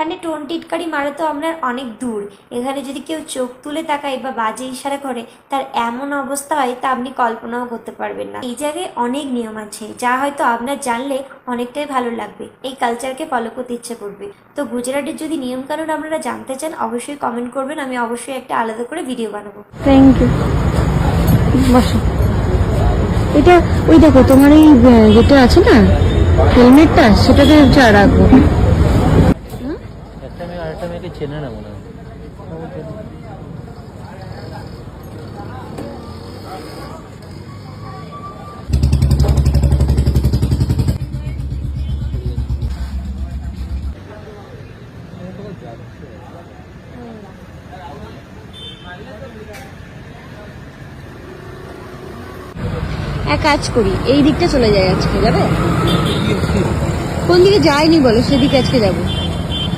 এখানে টোন টিটকারি মারা তো আপনার অনেক দূর, এখানে যদি কেউ চোখ তুলে তাকায় বা বাজে ইশারা করে তার এমন অবস্থা হয় তা আপনি কল্পনাও করতে পারবেন না। এই জায়গায় অনেক নিয়ম আছে যা হয়তো আপনার জানলে অনেকটাই ভালো লাগবে, এই কালচারকে ফলো করতে ইচ্ছে করবে। তো গুজরাটের যদি নিয়ম কানুন আপনারা জানতে চান অবশ্যই কমেন্ট করবেন, আমি অবশ্যই একটা আলাদা করে ভিডিও বানাবো। Thank you. বসো। এটা ওই দেখো তোমার এই যেটা আছে না হেলমেটটা, সেটাতে চা রাখবো। একটা মেয়ে আরেকটা মেয়েকে চেনে না মনে হয়। এক কাজ করি, এই দিকটা চলে যাই, আজকে যাবে? কোন দিকে যাইনি বলো, সেদিকে আজকে যাবো।